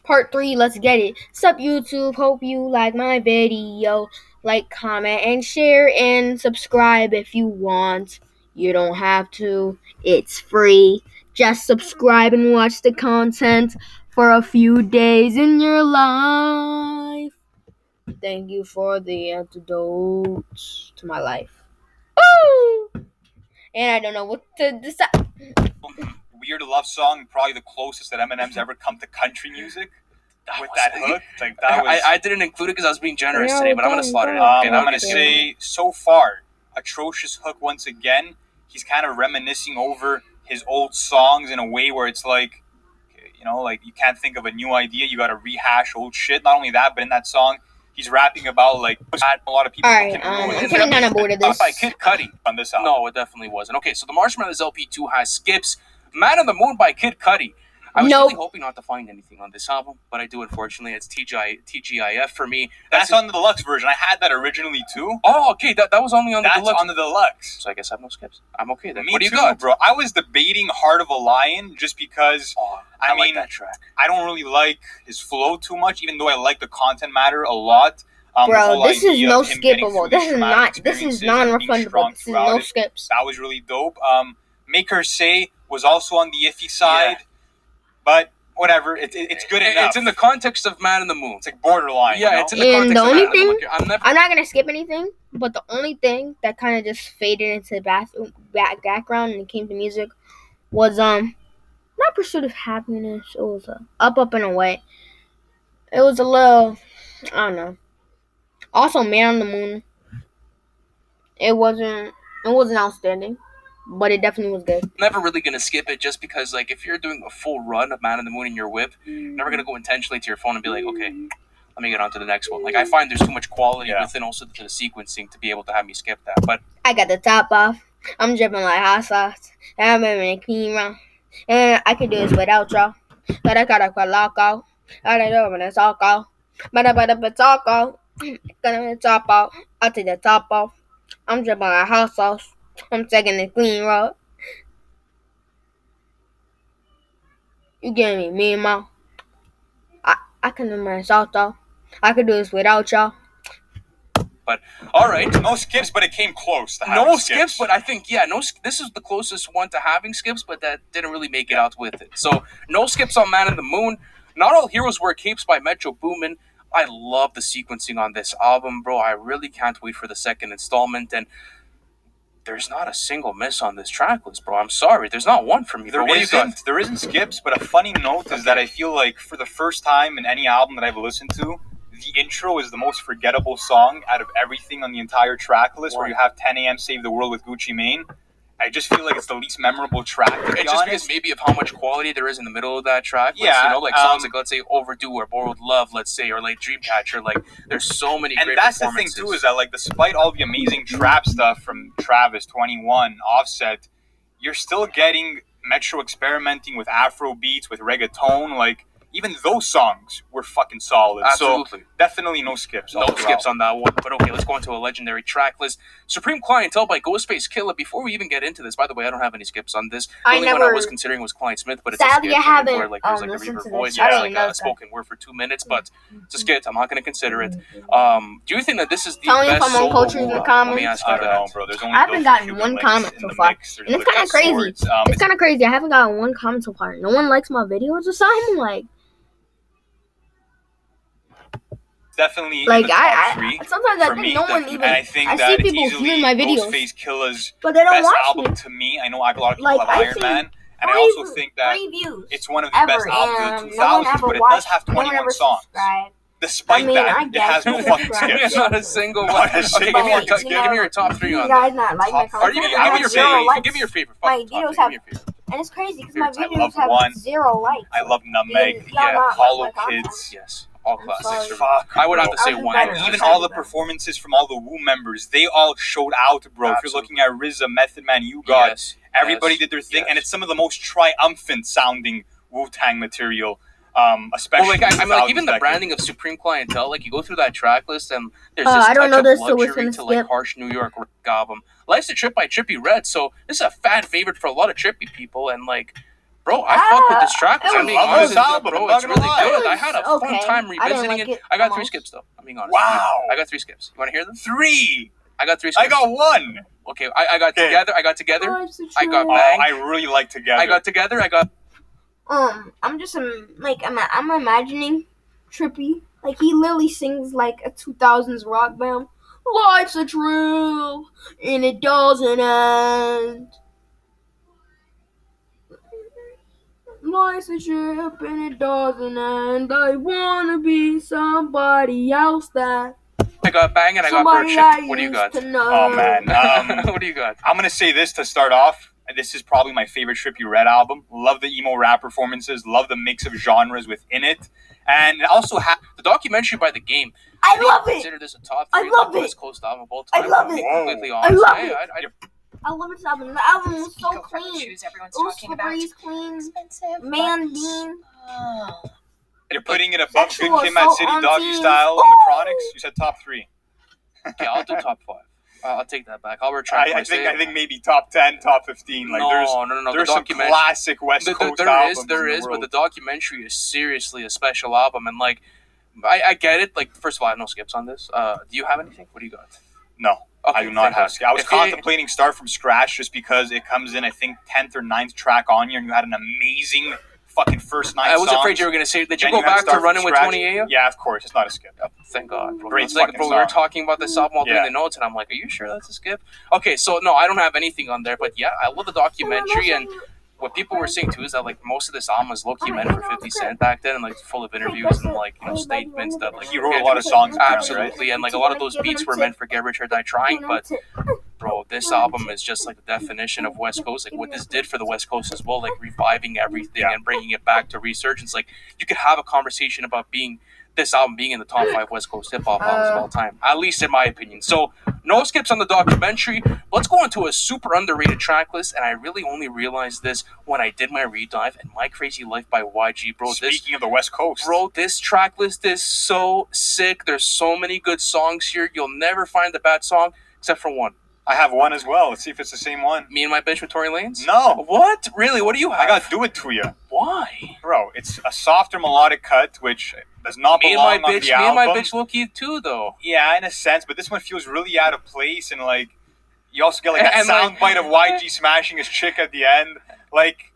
Part 3, let's get it. Sup YouTube, hope you like my video. Like, comment, and share, and subscribe if you want. You don't have to. It's free. Just subscribe and watch the content for a few days in your life. Thank you for the antidote to my life. Woo! And I don't know what to decide. Weird love song, probably the closest that Eminem's ever come to country music. With that hook, like that was. I didn't include it because I was being generous today, but I'm gonna slot it in. I'm gonna say so far, atrocious hook once again. He's kind of reminiscing over his old songs in a way where it's like, you know, like you can't think of a new idea. You got to rehash old shit. Not only that, but in that song, he's rapping about like a lot of people. Alright, I'm getting kind of bored of this. By Kid Cudi on this album. No, it definitely wasn't. Okay, so the Marshmallows LP2 has skips. Man on the Moon by Kid Cudi. I was really hoping not to find anything on this album, but I do, unfortunately. It's TGIF for me. That's on the deluxe version. I had that originally too. Oh, okay. That was only on the deluxe. That's on the deluxe. So I guess I have no skips. I'm okay then. Me what do you too, got? Bro. I was debating Heart of a Lion just because, I mean, like that track. I don't really like his flow too much, even though I like the content matter a lot. Bro, this is no skippable. This is not. This is non-refundable. This is no skips. That was really dope. Make Her Say was also on the iffy side, but whatever. It's good enough. It's in the context of Man in the Moon. It's like borderline. Yeah, you know? it's in the context of Man in the Moon. I'm not gonna skip anything, but the only thing that kind of just faded into the background and it came to music was not Pursuit of Happiness. It was Up and Away. It was a little, I don't know. Also, Man on the Moon. It wasn't outstanding, but it definitely was good. Never really gonna skip it just because, like, if you're doing a full run of Man on the Moon in your whip, you're never gonna go intentionally to your phone and be like, okay, let me get on to the next one. Like, I find there's too much quality within also the sequencing to be able to have me skip that. But I got the top off. I'm dripping like hot sauce. I'm in a clean round. And I can do this without y'all. But I gotta quit loco. I don't know when it's all go. But it's all go. Gonna top off. I'll take the top off. I'm dripping like hot sauce. I'm taking the clean road. You getting me, Mom? I can do myself though. I could do this without y'all. But all right, no skips, but it came close. No skips, but I think this is the closest one to having skips, but that didn't really make it out with it. So no skips on Man in the Moon. Not All Heroes Wear Capes by Metro Boomin. I love the sequencing on this album, bro. I really can't wait for the second installment, and there's not a single miss on this track list, bro. I'm sorry. There's not one for me. There isn't skips, but a funny note is that I feel like for the first time in any album that I've listened to, the intro is the most forgettable song out of everything on the entire track list, where you have 10 a.m. Save the World with Gucci Mane. I just feel like it's the least memorable track, to be honest. Because maybe of how much quality there is in the middle of that track. Yeah. You know, like songs like, let's say, Overdue or Borrowed Love, let's say, or like Dreamcatcher. Like, there's so many great performances. And that's the thing, too, is that, like, despite all the amazing trap stuff from Travis, 21, Offset, you're still getting Metro experimenting with Afro beats, with reggaeton, like, even those songs were fucking solid. Absolutely. So definitely no skips. No skips on that one. But okay, let's go into a legendary track list. Supreme Clientele by Ghostface Killah. Before we even get into this, by the way, I don't have any skips on this. The only one I was considering was Client Smith, but it's a skip. Where, like, there's like a reverb voice. Yeah, like a spoken word for 2 minutes, but it's a skip. I'm not going to consider it. Do you think that this is the best solo? Culture in the comments. Let me ask you that. I don't know, bro. There's only I haven't gotten one comment so far. And it's kind of crazy. It's kind of crazy. I haven't gotten one comment so far. No one likes my videos or something. Like, definitely like in the top three sometimes I think no one even. And I see people viewing my videos, Ghostface Killah's but they don't best watch album me. To me. I know a lot of people have Iron Man, and I also think that it's one of the best albums of the 2000s, but it does have 21 songs. Despite that, it has no fucking skips. Not a single one. Okay, give me your top three on that. You guys not like my comments. Give me your favorite. My videos have, and it's crazy because my videos have 0 likes. I love Nutmeg. Yeah, Hollow Kids. Yes. All classics. Fuck, I would have to say one. And even all the performances from all the Wu members, they all showed out, bro. Absolutely. If you're looking at RZA, Method Man, You Got, everybody did their thing, and it's some of the most triumphant sounding Wu-Tang material. Especially like even the branding of Supreme Clientele, like you go through that track list and there's this I don't touch know of this, so luxury to like harsh New York album. Life's a Trip by Trippie Redd, so this is a fan favorite for a lot of trippy people, and like, Bro, I fuck with this track. it I'm was being love honest this with you, album, bro. I'm not It's gonna really lie. good. I had a fun Okay. time I didn't revisiting like it. it I got the 3 most. skips though. I'm being honest with Wow. you. I got 3 skips. You want to hear them? 3. I got 3 skips. I got 1. Okay, I got Okay. together. I got together. I got Oh, bang. I really like Together. I got together. I got. I'm just I'm imagining Trippy. Like he literally sings like a 2000s rock band. Life's a trip and it doesn't end. Life's a trip and it doesn't end. I wanna be somebody else that I got bang and I got bird somebody shit. I What do you used got? to know. Oh man. What do you got? I'm gonna say this to start off. This is probably my favorite Trippie Redd album. Love the emo rap performances. Love the mix of genres within it, and also The documentary by The Game. I think love I it. consider this a top I 3 love like, it. West Coast album of all I time. love To be it. completely I honest. love Hey, it. I love this album. The album was so clean. Shoes everyone's It was talking about. Febreze clean. Expensive. Man Bean. Oh. you're putting it above Sexual Good Kid, Mad assault City, on Doggy teens. Style, and the Chronics. You said top 3. Okay, I'll do top 5. I'll take that back. I'll retract my I think statement. maybe top 10, top 15. Like no. there's The some documentary. classic West Coast There albums. is, but in the the world. documentary is seriously a special album, and like, I get it. Like, first of all, I have no skips on this. Do you have anything? What do you got? No, Okay, I do not have. fantastic. I was If you- contemplating Start from Scratch just because it comes in, I think, 10th or 9th track on here, and you had an amazing fucking first 9 I was songs. afraid you were going to say. Did you Then go had back to Start from running with Scratch. 28? Yeah, of course. It's not a skip. Oh, thank God, bro. Great It's like, fucking bro, we were song. talking about this album while doing Yeah. the notes, and I'm like, are you sure that's a skip? Okay, so no, I don't have anything on there, but yeah, I love the documentary, and what people were saying too is that like most of this album was low-key meant for 50 Cent back then, and like full of interviews and like statements that like He wrote a lot of songs, apparently, right? absolutely, and like a lot of those beats were meant for Get Rich or Die Trying, but bro, this album is just like the definition of West Coast. Like what this did for the West Coast as well, like reviving everything and bringing it back to resurgence. Like you could have a conversation about this album being in the top 5 West Coast hip hop albums of all time, at least in my opinion. So no skips on the documentary. Let's go into a super underrated track list, and I really only realized this when I did my redive and My Crazy Life by YG, bro. Speaking of the West Coast, This track list is so sick. There's so many good songs here. You'll never find a bad song except for one. I have one as well. Let's see if it's the same one. Me and My Bitch with Tory Lanez? No, What? Really? What do you have? I got Do It To You, Why? bro. It's a softer melodic cut, which does not Me and belong My on Bitch. the Me album. and My Bitch low-key too, though. Yeah, in a sense, but this one feels really out of place, and like you also get like that And, like- soundbite of YG smashing his chick at the end. Like,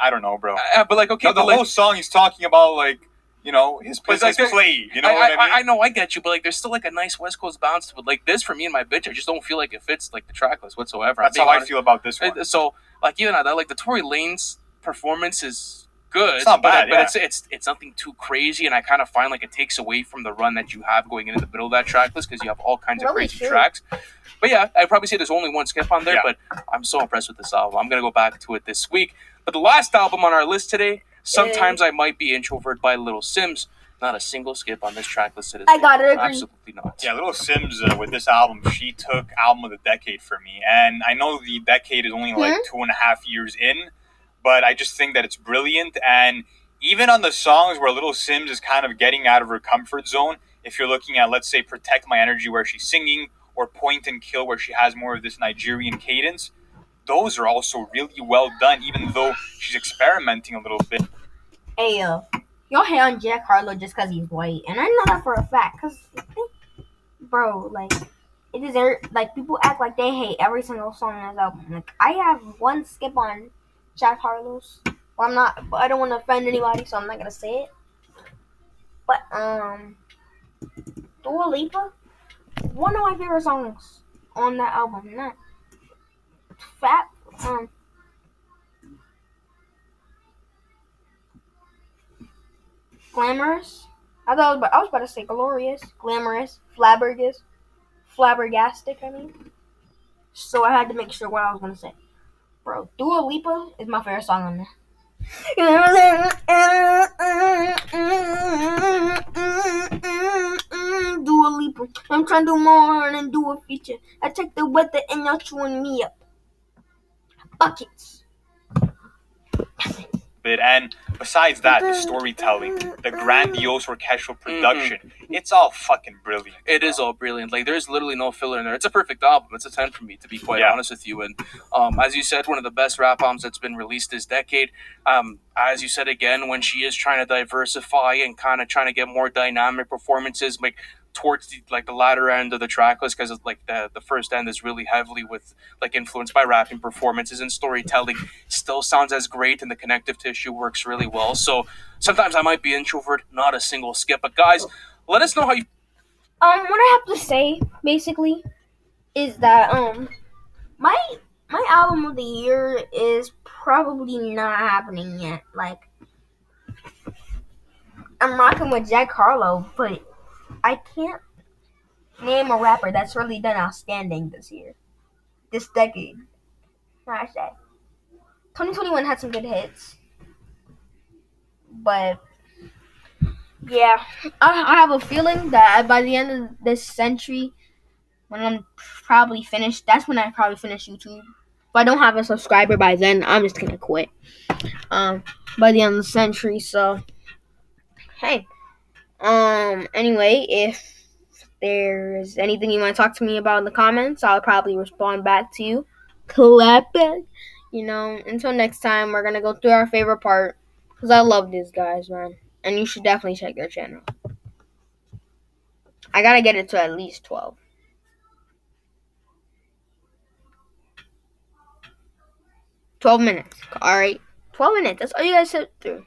I don't know, bro. But like, okay, the but like, whole song he's talking about like his But, like, there- play. You know what I mean? I know, I get you, but like, there's still like a nice West Coast bounce to it. Like this, for me and My Bitch, I just don't feel like it fits like the track list whatsoever. That's how I feel about this one. So, like, even at that, like the Tory Lanez performance is good. It's not bad, but yeah. it's nothing too crazy, and I kind of find like it takes away from the run that you have going into the middle of that track list because you have all kinds of Really crazy true. tracks. But yeah, I'd probably say there's only one skip on there, Yeah. but I'm so impressed with this album. I'm gonna go back to it this week. But the last album on our list today, Sometimes I Might Be Introvert by Little Sims. Not a single skip on this track list today. I gotta agree. Absolutely not. Yeah, Little Sims with this album, she took album of the decade for me, and I know the decade is only like 2.5 years in, but I just think that it's brilliant. And even on the songs where Little Sims is kind of getting out of her comfort zone, if you're looking at, let's say, Protect My Energy, where she's singing, or Point and Kill, where she has more of this Nigerian cadence, those are also really well done, even though she's experimenting a little bit. Hey, y'all hate on Jack Harlow just because he's white, and I know that for a fact. Cause, bro, like, it is like people act like they hate every single song on this album. Like, I have one skip on Jack Harlow's. Well, I don't want to offend anybody, so I'm not gonna say it. But Dua Lipa, one of my favorite songs on that album. Not Fat. Glamorous. I was about to say glorious, glamorous, flabbergastic. I mean, so I had to make sure what I was gonna say. Bro, Dua Lipa is my favorite song on there. Dua Lipa, I'm trying to do more than do a feature. I check the weather and y'all chewing me up. Buckets. bit. And besides that, the storytelling, the grandiose orchestral production, it's all fucking brilliant. It is all brilliant. Like, there's literally no filler in there. It's a perfect album. It's a 10 for me, to be quite honest with you. And as you said, one of the best rap albums that's been released this decade. As you said again, when she is trying to diversify and kind of trying to get more dynamic performances, like towards the latter end of the track list, because like the first end is really heavily with like influenced by rapping performances, and storytelling still sounds as great, and the connective tissue works really well. So sometimes I might be introvert, not a single skip. But guys, let us know how you. What I have to say basically is that my album of the year is probably not happening yet. Like, I'm rocking with Jack Harlow, but I can't name a rapper that's really done outstanding this decade. I say 2021 had some good hits, but yeah, I have a feeling that by the end of this century, when I'm probably finished, that's when I probably finish YouTube. If I don't have a subscriber by then, I'm just gonna quit. By the end of the century. So, hey. Anyway, if there's anything you want to talk to me about in the comments, I'll probably respond back to you. Clap it. Until next time, we're gonna go through our favorite part. Because I love these guys, man. And you should definitely check their channel. I gotta get it to at least 12. 12 minutes. Alright. 12 minutes. That's all you guys sit through.